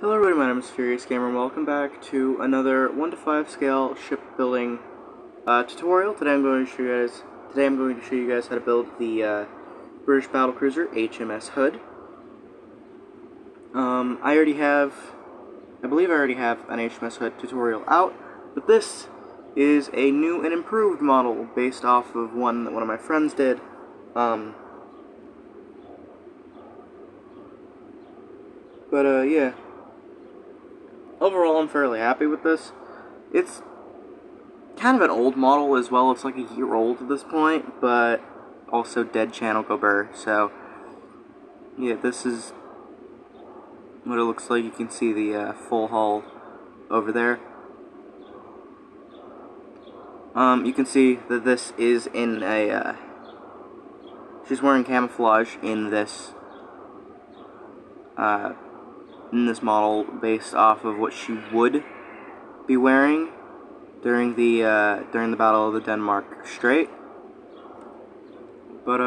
Hello everybody, my name is Furious Gamer and welcome back to another 1 to 5 scale shipbuilding tutorial. Today I'm going to show you guys how to build the British Battlecruiser HMS Hood. I believe I already have an HMS Hood tutorial out, but this is a new and improved model based off of one that one of my friends did. Yeah. Overall, I'm fairly happy with this. It's kind of an old model as well. It's like a year old at this point, but also dead channel Gobert. So, yeah, this is what it looks like. You can see the full hull over there. You can see that this is in a, she's wearing camouflage in this model based off of what she would be wearing during the Battle of the Denmark Strait. But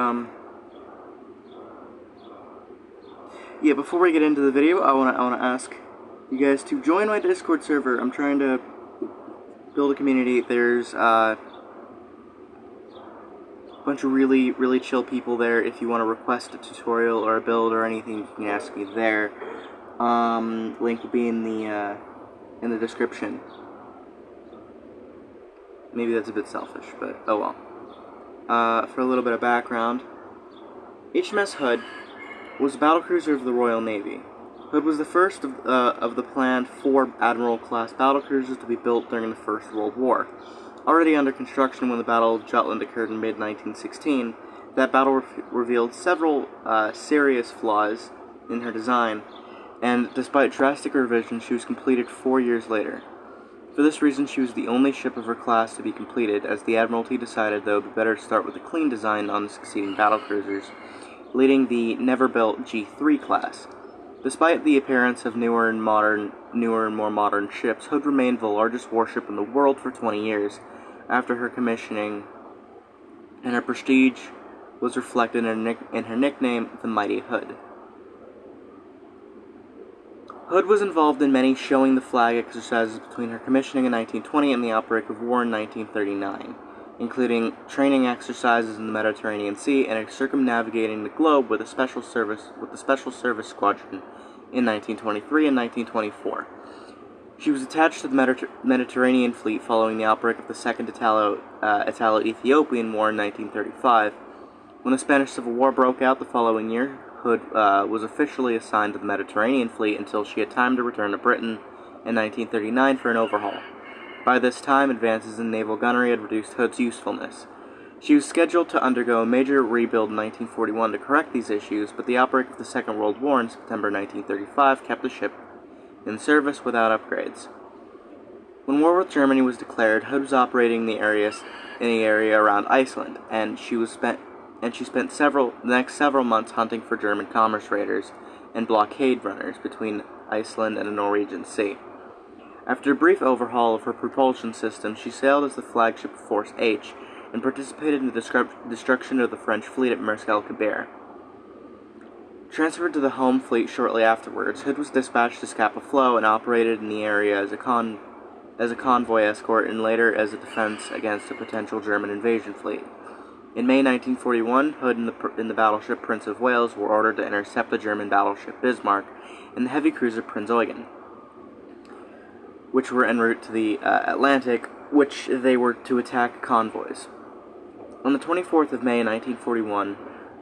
yeah, before we get into the video, I wanna ask you guys to join my Discord server. I'm trying to build a community. There's a bunch of really chill people there. If you want to request a tutorial or a build or anything, you can ask me there. Link will be in the description. Maybe that's a bit selfish, but oh well. For a little bit of background, HMS Hood was a battlecruiser of the Royal Navy. Hood was the first of the planned 4 Admiral-class battlecruisers to be built during the First World War. Already under construction when the Battle of Jutland occurred in mid-1916, that battle revealed several serious flaws in her design, and despite drastic revisions, she was completed 4 years later. For this reason, she was the only ship of her class to be completed, as the Admiralty decided that it would be better to start with a clean design on the succeeding battlecruisers, leading the never-built G3 class. Despite the appearance of newer and more modern ships, Hood remained the largest warship in the world for 20 years after her commissioning, and her prestige was reflected in her nickname, the Mighty Hood. Hood was involved in many showing the flag exercises between her commissioning in 1920 and the outbreak of war in 1939, including training exercises in the Mediterranean Sea and circumnavigating the globe with the Special Service Squadron in 1923 and 1924. She was attached to the Mediterranean Fleet following the outbreak of the Second Italo-Ethiopian War in 1935. When the Spanish Civil War broke out the following year, Hood was officially assigned to the Mediterranean Fleet until she had time to return to Britain in 1939 for an overhaul. By this time, advances in naval gunnery had reduced Hood's usefulness. She was scheduled to undergo a major rebuild in 1941 to correct these issues, but the outbreak of the Second World War in September 1935 kept the ship in service without upgrades. When war with Germany was declared, Hood was operating in the area around Iceland, and she spent the next several months hunting for German commerce raiders and blockade runners between Iceland and the Norwegian Sea. After a brief overhaul of her propulsion system, she sailed as the flagship Force H and participated in the destruction of the French fleet at Marseille-Cabert. Transferred to the home fleet shortly afterwards, Hood was dispatched to Scapa Flow and operated in the area as a convoy escort and later as a defense against a potential German invasion fleet. In May 1941, Hood and the battleship Prince of Wales were ordered to intercept the German battleship Bismarck and the heavy cruiser Prinz Eugen, which were en route to the Atlantic, which they were to attack convoys. On the 24th of May 1941,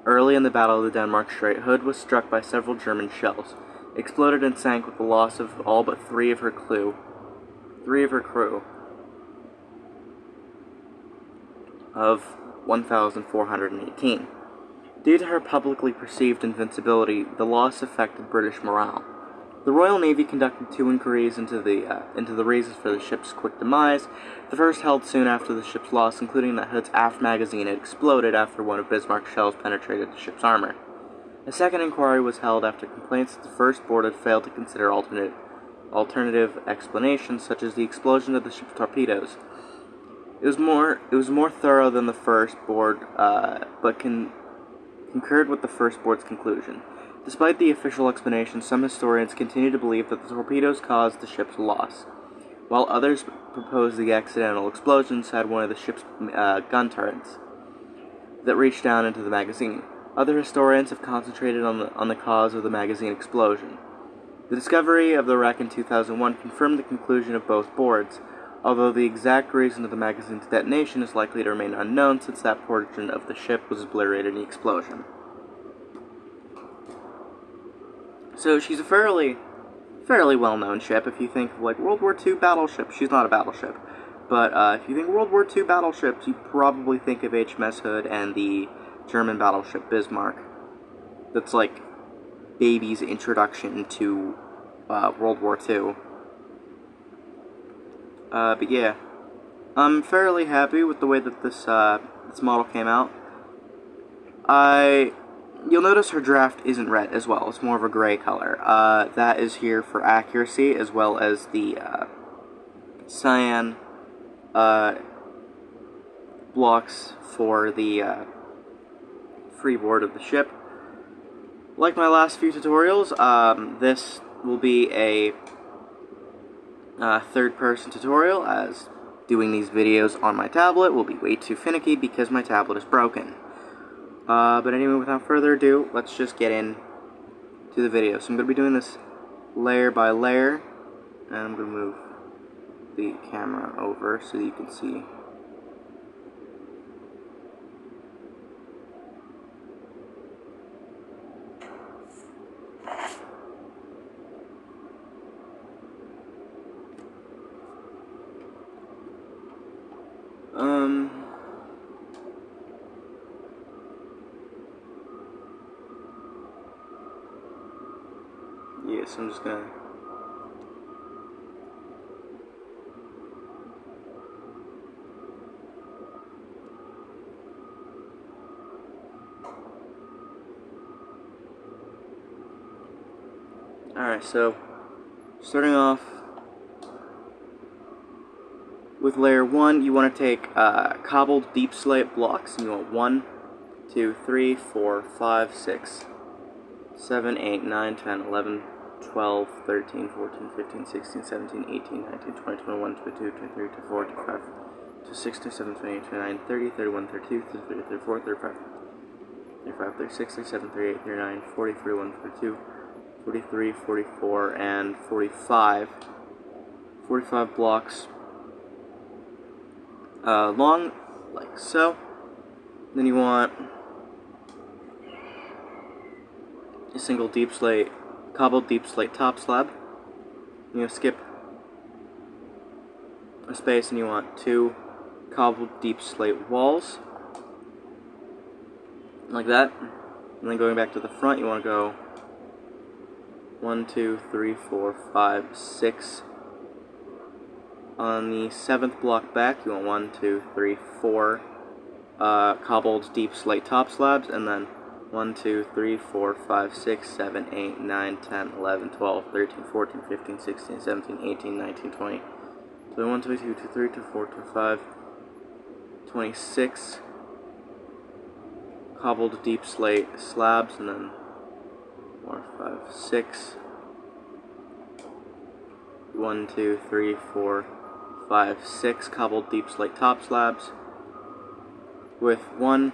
early in the Battle of the Denmark Strait, Hood was struck by several German shells, exploded and sank with the loss of all but three of her crew of 1,418. Due to her publicly perceived invincibility, the loss affected British morale. The Royal Navy conducted 2 inquiries into the reasons for the ship's quick demise. The first held soon after the ship's loss, including that Hood's aft magazine had exploded after one of Bismarck's shells penetrated the ship's armor. A second inquiry was held after complaints that the first board had failed to consider alternative explanations, such as the explosion of the ship's torpedoes. It was more thorough than the first board, but concurred with the first board's conclusion. Despite the official explanation, some historians continue to believe that the torpedoes caused the ship's loss, while others propose the accidental explosions had one of the ship's gun turrets that reached down into the magazine. Other historians have concentrated on the cause of the magazine explosion. The discovery of the wreck in 2001 confirmed the conclusion of both boards, although the exact reason of the magazine's detonation is likely to remain unknown since that portion of the ship was obliterated in the explosion. So she's a fairly well-known ship. If you think of, like, World War II battleship, she's not a battleship. But if you think World War II battleships, you probably think of HMS Hood and the German battleship Bismarck. That's like baby's introduction to World War II. But yeah, I'm fairly happy with the way that this model came out. You'll notice her draft isn't red as well. It's more of a gray color. That is here for accuracy, as well as the cyan blocks for the freeboard of the ship. Like my last few tutorials, this will be a third-person tutorial, as doing these videos on my tablet will be way too finicky because my tablet is broken. But anyway, without further ado, let's just get in to the video. So I'm going to be doing this layer by layer, and I'm going to move the camera over so that you can see. Yes, I'm just gonna Alright, so starting off with layer 1, you want to take cobbled deep slate blocks, and you want 1, 2, 3, 4, 5, 6, 7, 8, 9, 10, 11, 12, 13, 14, 15, 16, 17, 18, 19, 20, 21, 22, 23, 24, 25, 26, 27, 28, 29, 30, 31, 32, 33, 34, 35, 35, 36, 37, 38, 39, 40, 41, 42, 43, 44, and 45. 45 blocks long, like so. Then you want a single deep slate, cobbled deep slate top slab. You skip a space and you want 2 cobbled deep slate walls, like that. And then going back to the front, you want to go 1, 2, 3, 4, 5, 6. On the 7th block back, you want 1, 2, 3, 4 cobbled deep slate top slabs, and then 1, 2, 3, 4, 5, 6, 7, 8, 9, 10, 11, 12, 13, 14, 15, 16, 17, 18, 19, 20, 21, 22, 23, 24, 25, 26 cobbled deep slate slabs, and then 4, 5, 6, 1, 2, 3, 4, 5, 6 cobbled deep slate top slabs with 1,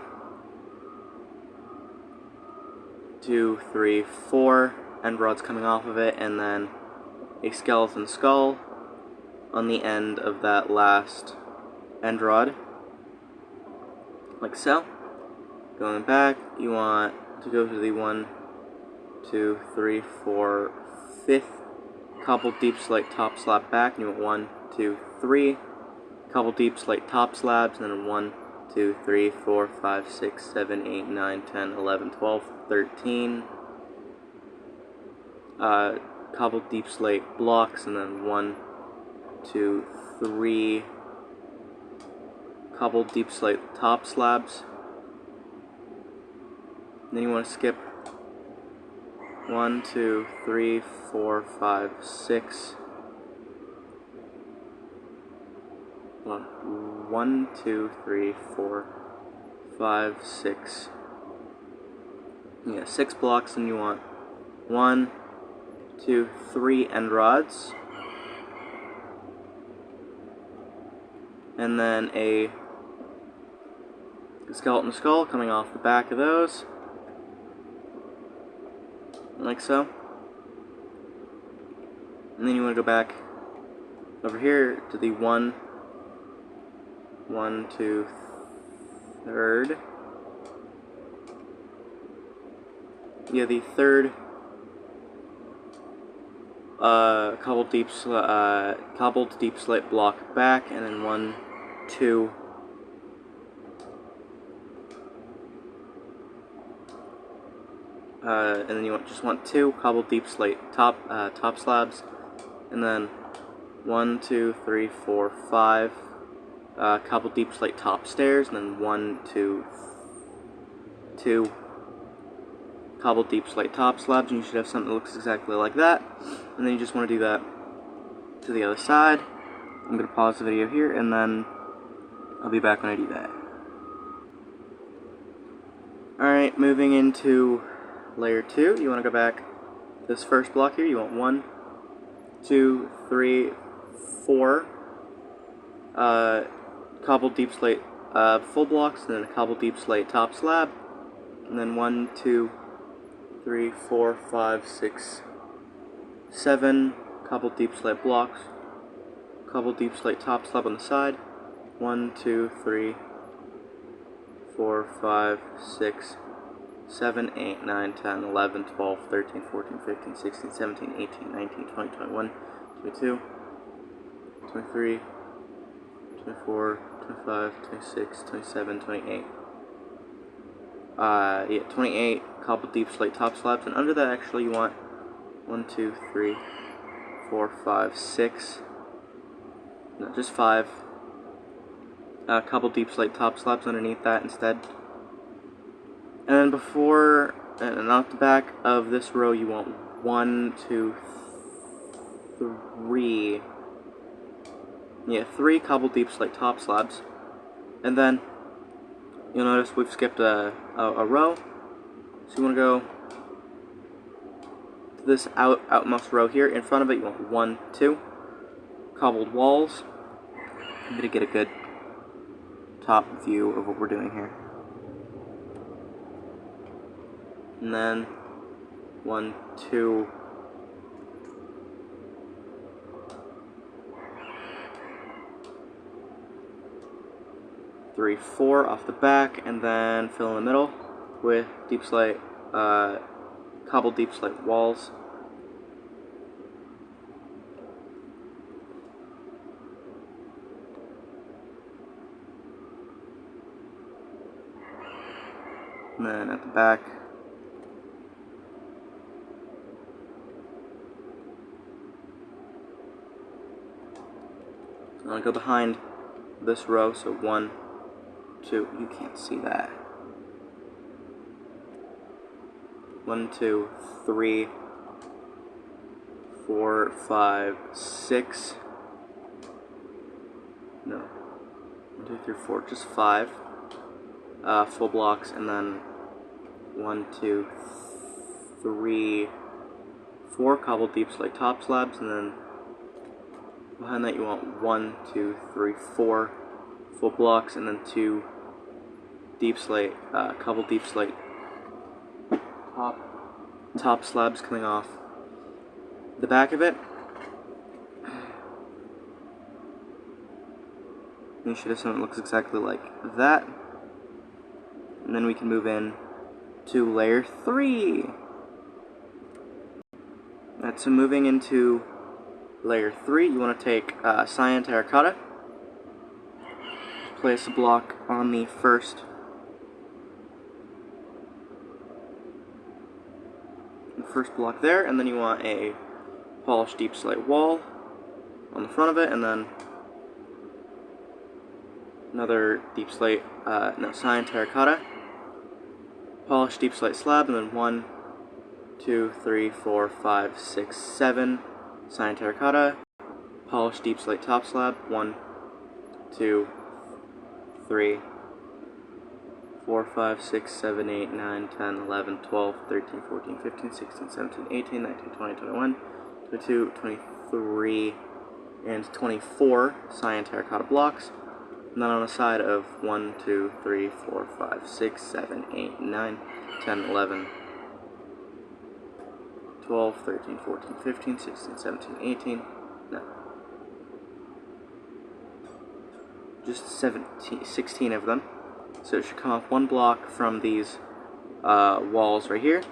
2, 3, 4 end rods coming off of it, and then a skeleton skull on the end of that last end rod, like so. Going back, you want to go to the 1, 2, 3, 4, 5th cobbled deep slate top slab back, and you want 1, 2, 3 cobbled deep slate top slabs, and then 1, 2, 3, 4, 5, 6, 7, 8, 9, 10, 11, 12, 13 cobbled deep slate blocks, and then 1, 2, 3 cobbled deep slate top slabs. And then you want to skip 1, 2, 3, 4, 5, 6. 1, 2, 3, 4, 5, 6. Yeah, 6 blocks, and you want 1, 2, 3 end rods, and then a skeleton skull coming off the back of those, like so. And then you want to go back over here to the 1, 2, 3rd. Yeah, the third cobbled deep slate block back, and then 1, 2. And then you just want 2 cobbled deep slate top slabs, and then 1, 2, 3, 4, 5 cobbled deep slate top stairs, and then 1, 2 cobbled deep slate top slabs, and you should have something that looks exactly like that. And then you just want to do that to the other side. I'm going to pause the video here, and then I'll be back when I do that. Alright, moving into layer 2, you want to go back this first block here. You want 1, 2, 3, 4 cobbled deep slate full blocks, and then a cobbled deep slate top slab, and then 1, 2, 3, 4, 5, 6, 7 cobbled deep slate blocks, cobbled deep slate top slab on the side, 1, 2, 3, 4, 5, 6, 7, 8, 9, 10, 11, 12, 13, 14, 15, 16, 17, 18, 19, 20, 21, 22, 23, 24, 25, 26, 27, 28. 28 cobbled deep slate top slabs, and under that actually you want 1, 2, 3, 4, 5, 6, no, just 5 cobbled deep slate top slabs underneath that instead. And then before, and off the back of this row, you want 1, 2, 3, 3 cobbled deep slate top slabs. And then you'll notice we've skipped a row, so you want to go to this outmost row here. In front of it, you want 1, 2 cobbled walls. I'm going to get a good top view of what we're doing here. And then 1, 2, 3, 4 off the back, and then fill in the middle with deep slate, cobbled deep slate walls. And then at the back, I'm going to go behind this row, so 1, 2, you can't see that. 1, 2, 3, 4, 5, 6. No. 1, 2, 3, 4, just 5 full blocks, and then 1, 2, 3, 4 cobbled deep slate top slabs, and then behind that you want 1, 2, 3, 4 full blocks, and then 2 deep slate, cobbled deep slate top slabs coming off the back of it. You should have something that looks exactly like that. And then we can move in to layer 3. Alright, so moving into layer 3, you want to take cyan terracotta, place a block on the first block there, and then you want a polished deep slate wall on the front of it, and then another deep slate, cyan terracotta, polished deep slate slab, and then 1, 2, 3, 4, 5, 6, 7 cyan terracotta, polished deep slate top slab, 1, 2, 3, 4, 5, 6, 7, 8, 9, 10, 11, 12, 13, 14, 15, 16, 17, 18, 19, 20, 21, 22, 23, and 24 cyan terracotta blocks. And then on the side of 1, 2, 3, 4, 5, 6, 7, 8, 9, 10, 11, 12, 13, 14, 15, 16, 17, 18, no. Just 16 of them. So it should come off one block from these walls right here.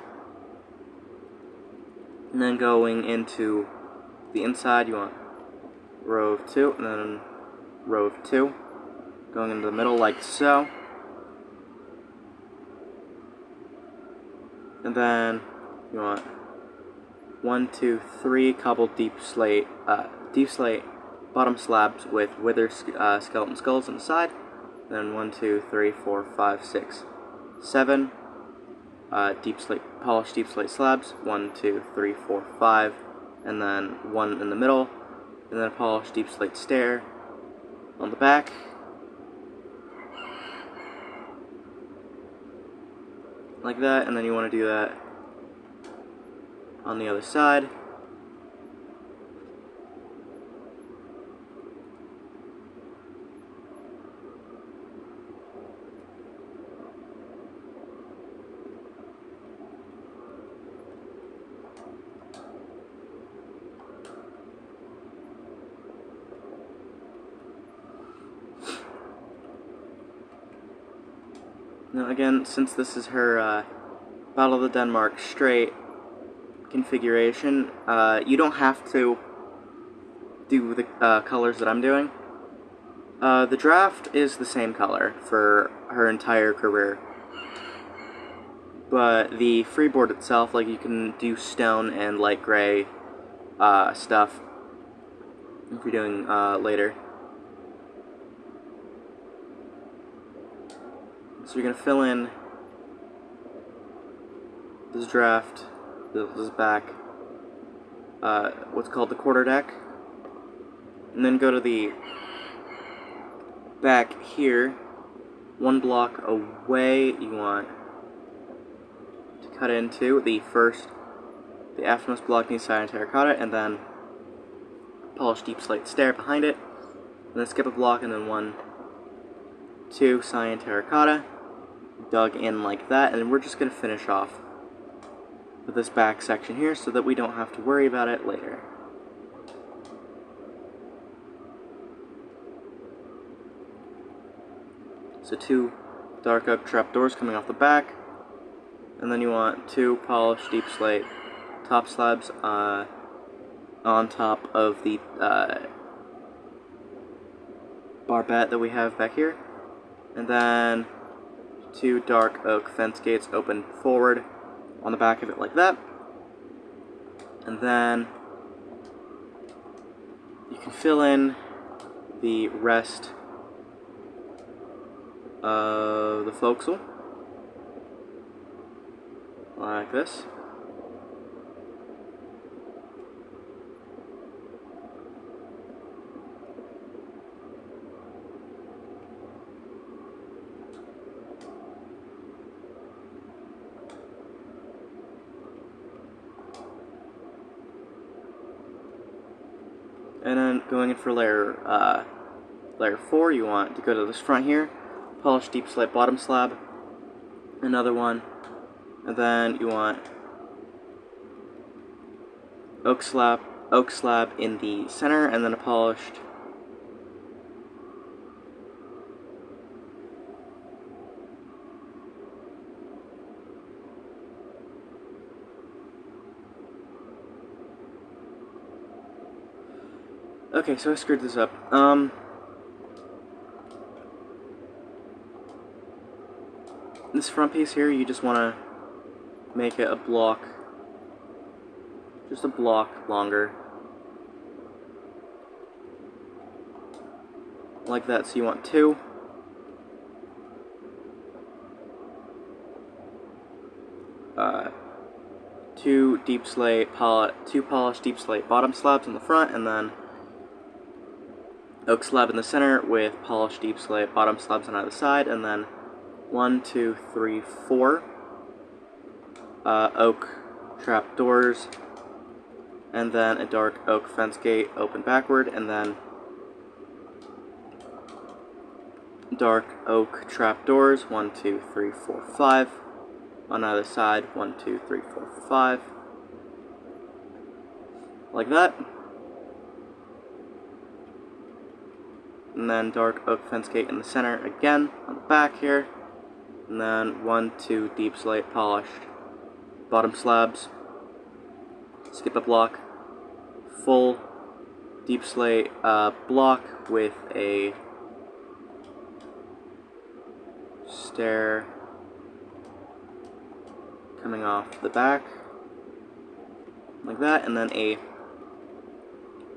And then going into the inside, you want row of 2, and then row of 2. Going into the middle like so. And then you want 1, 2, 3 cobbled deep slate bottom slabs with wither skeleton skulls on the side. Then 1, 2, 3, 4, 5, 6, 7 polished deep slate slabs. 1, 2, 3, 4, 5, and then 1 in the middle, and then a polished deep slate stair on the back. Like that, and then you want to do that on the other side. Now again, since this is her Battle of the Denmark straight configuration, you don't have to do the colors that I'm doing. The draft is the same color for her entire career, but the freeboard itself, like, you can do stone and light gray stuff if you're doing later. So you're going to fill in this draft, this back, what's called the quarter deck, and then go to the back here, one block away. You want to cut into the aftermost block needs cyan terracotta, and then polished deep slate stair behind it, and then skip a block, and then 1, 2 cyan terracotta, dug in like that, and we're just going to finish off with this back section here so that we don't have to worry about it later. So 2 dark oak trapdoors coming off the back, and then you want 2 polished deep slate top slabs on top of the barbette that we have back here, and then 2 dark oak fence gates open forward on the back of it like that. And then you can fill in the rest of the forecastle like this. And then going in for layer 4, you want to go to this front here, polish deep slate bottom slab, another one, and then you want oak slab in the center, and then a polished Okay, so I screwed this up. This front piece here, you just want to make it a block, just a block longer. Like that, so you want 2. Two polished deep slate bottom slabs in the front, and then oak slab in the center with polished deep slate bottom slabs on either side, and then 1, 2, 3, 4 oak trapdoors, and then a dark oak fence gate open backward, and then dark oak trapdoors, 1, 2, 3, 4, 5 on either side, 1, 2, 3, 4, 5, like that. And then dark oak fence gate in the center again on the back here, and then 1, 2 deep slate polished bottom slabs, skip a block, full deep slate block with a stair coming off the back like that, and then a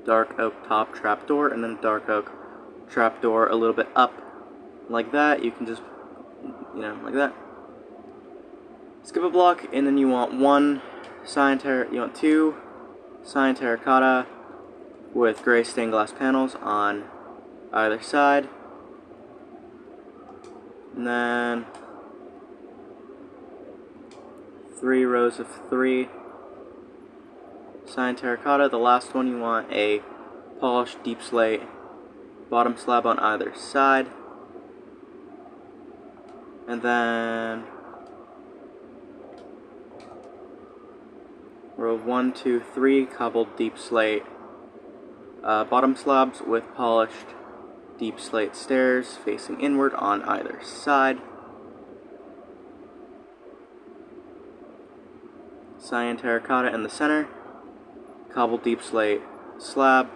dark oak top trapdoor, and then dark oak trapdoor a little bit up like that. You can just, like that. Skip a block, and then you want two cyan terracotta with gray stained glass panels on either side, and then 3 rows of 3 cyan terracotta. The last one you want a polished deep slate bottom slab on either side, and then row 1, 2, 3 cobbled deep slate bottom slabs with polished deep slate stairs facing inward on either side. Cyan terracotta in the center, cobbled deep slate slab,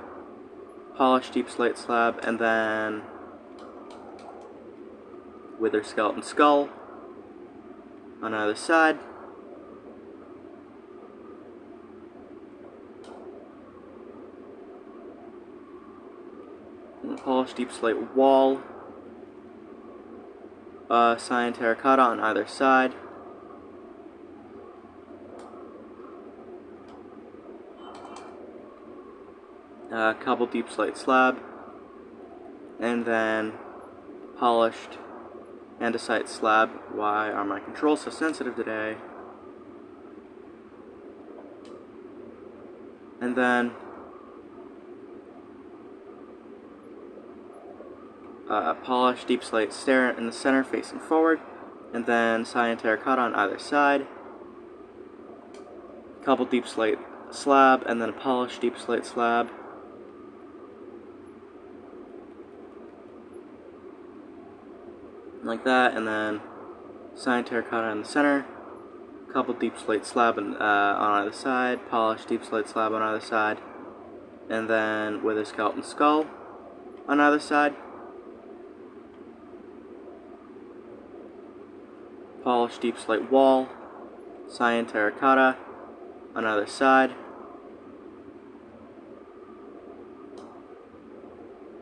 polished deep slate slab, and then wither skeleton skull on either side. And polished deep slate wall, cyan terracotta on either side. Cobbled deep slate slab, and then polished andesite slab. Why are my controls so sensitive today? And then polished deep slate stair in the center facing forward, and then cyan terracotta on either side, cobbled deep slate slab, and then a polished deep slate slab. Like that, and then cyan terracotta in the center, cobbled deep slate slab on either side, polished deep slate slab on either side, and then wither skeleton skull on either side, polished deep slate wall, cyan terracotta on either side.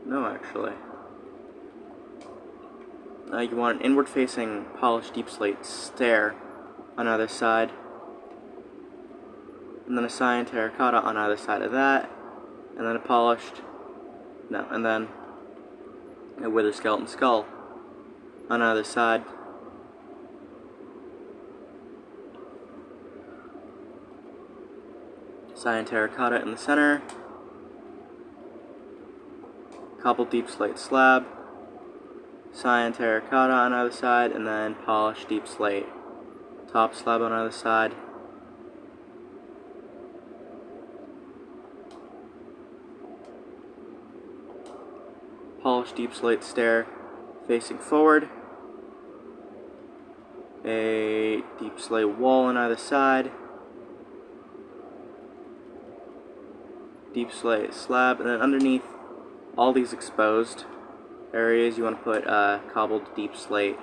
No, actually. You want an inward-facing polished deep slate stair on either side, and then a cyan terracotta on either side of that, and then and then a wither skeleton skull on either side. Cyan terracotta in the center, cobbled deep slate slab, cyan terracotta on either side, and then polished deep slate top slab on either side. Polished deep slate stair facing forward, a deep slate wall on either side, deep slate slab, and then underneath all these exposed areas you want to put cobbled deep slate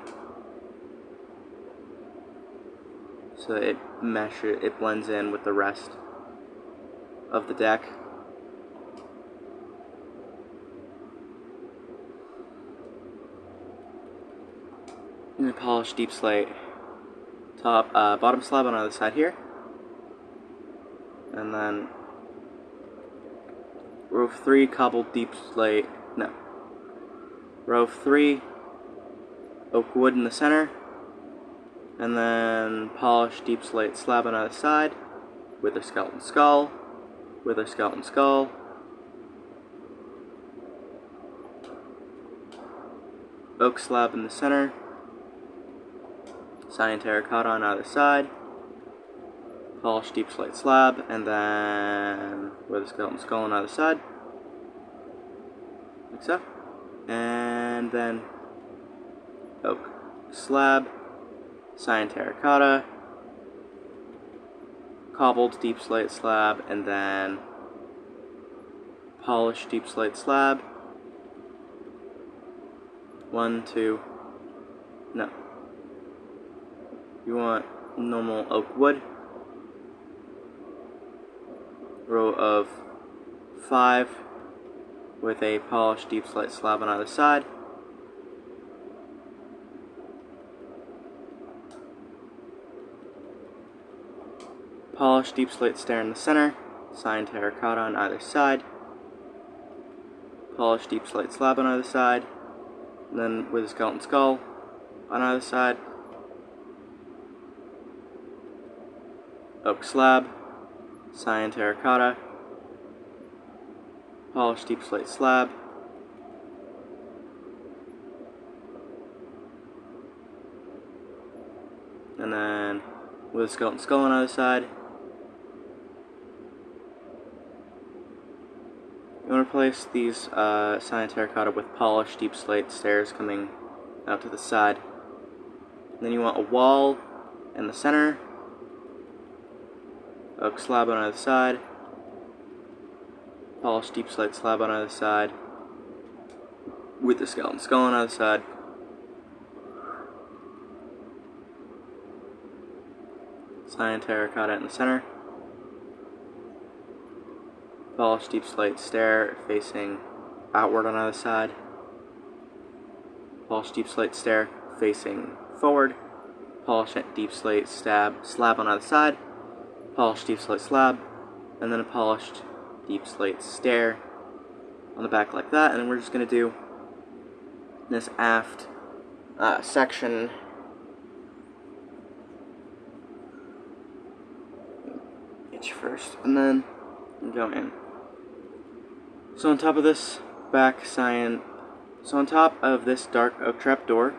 so that it blends in with the rest of the deck. And then polished deep slate bottom slab on either side here, and then row 3 cobbled deep slate, row 3 oak wood in the center, And then polished deep slate slab on either side, with a skeleton skull, with a skeleton skull, oak slab in the center, cyan terracotta on either side, polished deep slate slab, and then with a skeleton skull on either side, like so, and then oak slab, cyan terracotta, cobbled deep slate slab, and then polished deep slate slab. You want normal oak wood. Row of 5 with a polished deep slate slab on either side. Polished deep slate stair in the center, cyan terracotta on either side, polished deep slate slab on either side, and then with a skeleton skull on either side, oak slab, cyan terracotta, polished deep slate slab, and then with a skeleton skull on either side. You want to place these cyan terracotta with polished deep slate stairs coming out to the side. And then you want a wall in the center, oak slab on either side, polished deep slate slab on either side, with the skeleton skull on either side. Cyan terracotta in the center. Polished deep slate stair facing outward on either side. Polished deep slate stair facing forward. Polished deep slate slab on either side. Polished deep slate slab. And then a polished deep slate stair on the back like that. And then we're just going to do this aft section. Itch first, and then go in. So on top of this dark oak trapdoor,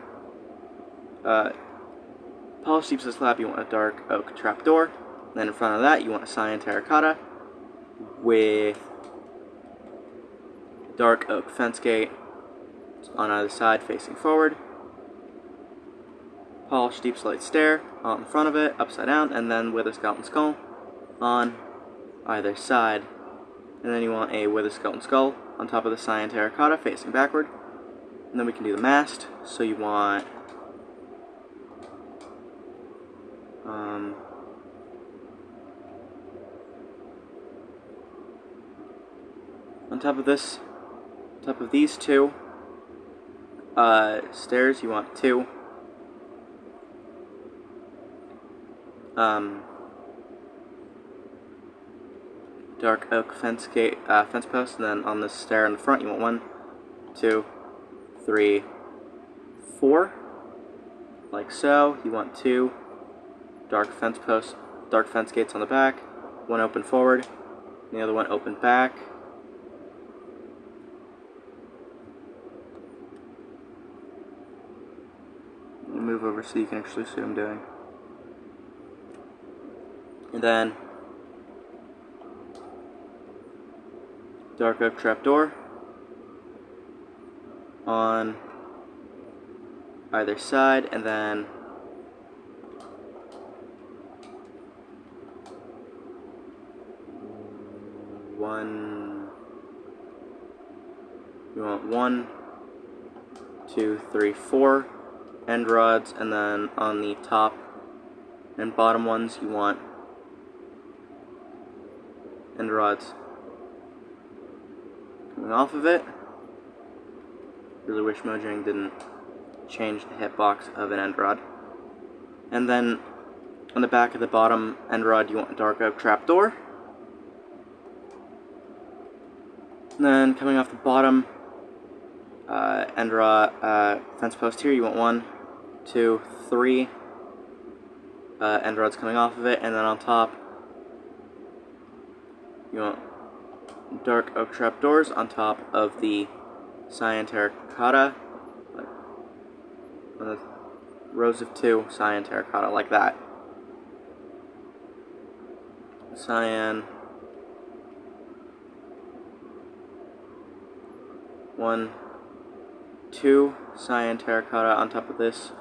polished deep slate slab, you want a dark oak trapdoor. Then in front of that, you want a cyan terracotta with dark oak fence gate on either side facing forward. Polished deep slate stair on the front of it, upside down, and then with a skeleton skull on either side. And then you want a with a skeleton skull on top of the cyan terracotta facing backward. And then we can do the mast. So you want on top of these two stairs, you want 2 dark oak fence posts, and then on this stair in the front, you want 1, 2, 3, 4, like so. You want 2 dark fence posts, dark fence gates on the back, 1 open forward, and the other 1 open back. Move over so you can actually see what I'm doing. And then dark oak trapdoor on either side, and then you want 1, 2, 3, 4 end rods, and then on the top and bottom ones you want end rods coming off of it. Really wish Mojang didn't change the hitbox of an end rod. And then on the back of the bottom end rod you want a dark oak trapdoor. And then coming off the bottom end rod fence post here, you want 1, 2, 3 end rods coming off of it, and then on top you want dark oak trapdoors on top of the cyan terracotta, like rows of 2 cyan terracotta, like that. Cyan, 1, 2 cyan terracotta on top of this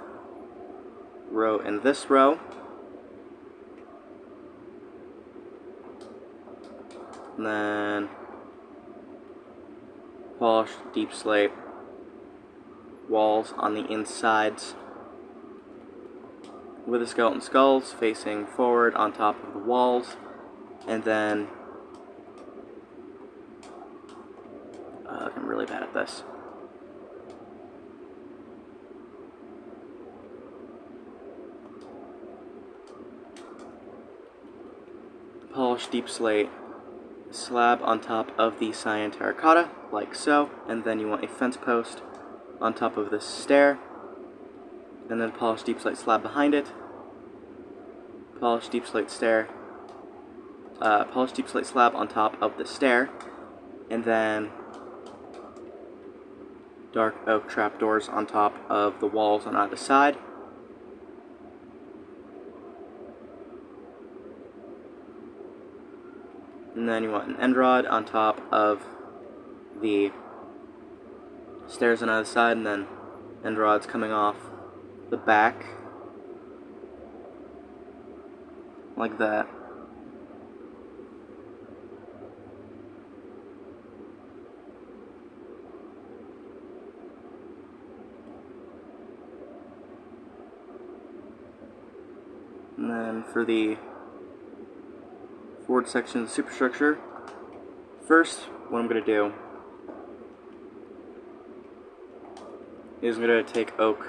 row and this row. And then polished deep slate walls on the insides with the skeleton skulls facing forward on top of the walls. And then I'm really bad at this. Polished deep slate slab on top of the cyan terracotta, like so, and then you want a fence post on top of this stair, and then polished deep slate slab behind it, polished deep slate stair, polished deep slate slab on top of the stair, and then dark oak trapdoors on top of the walls on either side. And then you want an end rod on top of the stairs on either side, and then end rods coming off the back, like that. And then for the forward section of the superstructure, first what I'm going to do is I'm going to take oak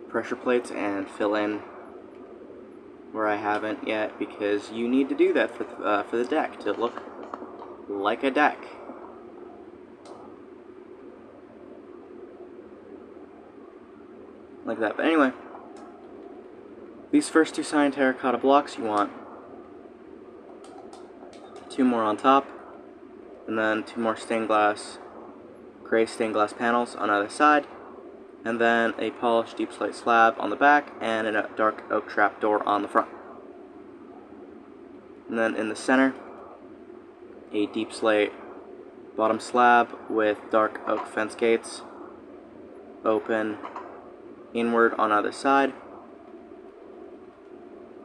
pressure plates and fill in where I haven't yet, because you need to do that for the deck to look like a deck. Like that. But anyway, these first 2 cyan terracotta blocks, you want 2 more on top, and then 2 more gray stained glass panels on either side, and then a polished deep slate slab on the back, and a dark oak trap door on the front. And then in the center, a deep slate bottom slab with dark oak fence gates open inward on either side,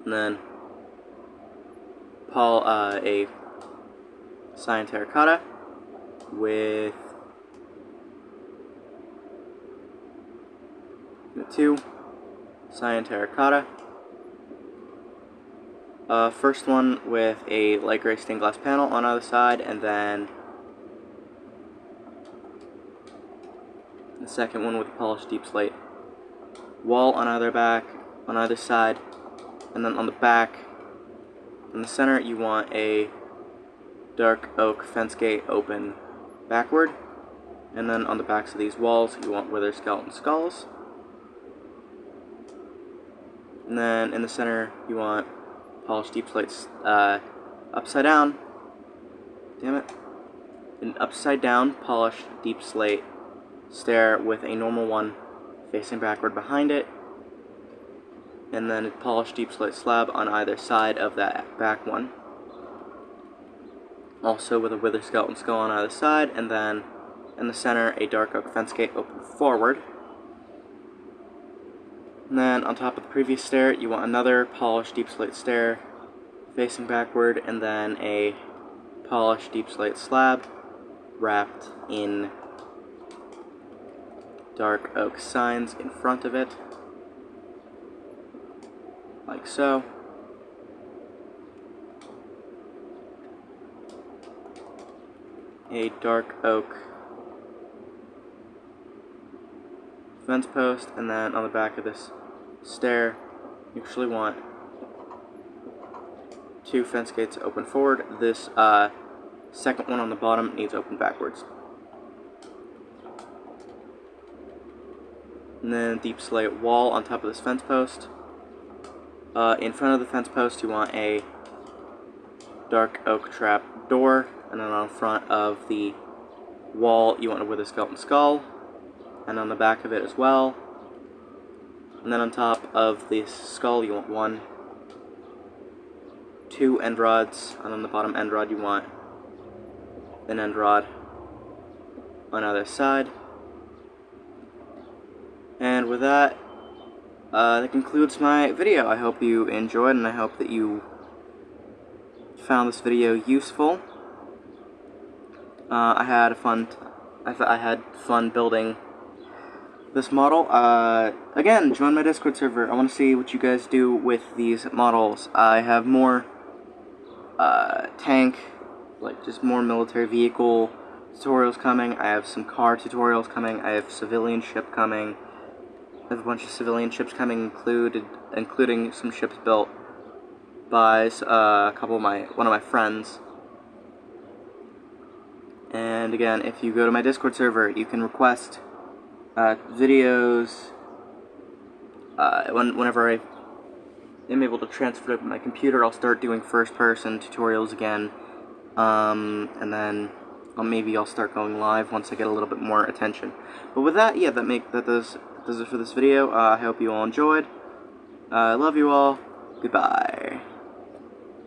and then a cyan terracotta with 2 cyan terracotta. First one with a light gray stained glass panel on either side, and then the second one with a polished deep slate wall on either side, and then on the back, in the center, you want a dark oak fence gate open backward, and then on the backs of these walls, you want wither skeleton skulls. And then in the center, you want polished deep slates upside down. Damn it! An upside down polished deep slate stair with a normal one facing backward behind it, and then a polished deep slate slab on either side of that back one. Also with a wither skeleton skull on either side, and then in the center, a dark oak fence gate open forward. And then on top of the previous stair, you want another polished deep slate stair facing backward, and then a polished deep slate slab wrapped in dark oak signs in front of it, like so. A dark oak fence post, and then on the back of this stair, you actually want 2 fence gates open forward. This second one on the bottom needs open backwards. And then deep slate wall on top of this fence post, In front of the fence post, you want a dark oak trap door, and then on front of the wall, you want a wither skeleton skull, and on the back of it as well. And then on top of the skull, you want 2 end rods, and on the bottom end rod, you want an end rod on either side. And with that, that concludes my video. I hope you enjoyed, and I hope that you found this video useful. I had fun building this model. Again, join my Discord server. I want to see what you guys do with these models. I have more tank, like just more military vehicle tutorials coming. I have some car tutorials coming. I have civilian ship coming. I have a bunch of civilian ships coming, including some ships built by one of my friends. And again, if you go to my Discord server, you can request videos. Whenever I am able to transfer to my computer, I'll start doing first-person tutorials again, and then maybe I'll start going live once I get a little bit more attention. But with that, yeah, that does it for this video. I hope you all enjoyed. I love you all. Goodbye.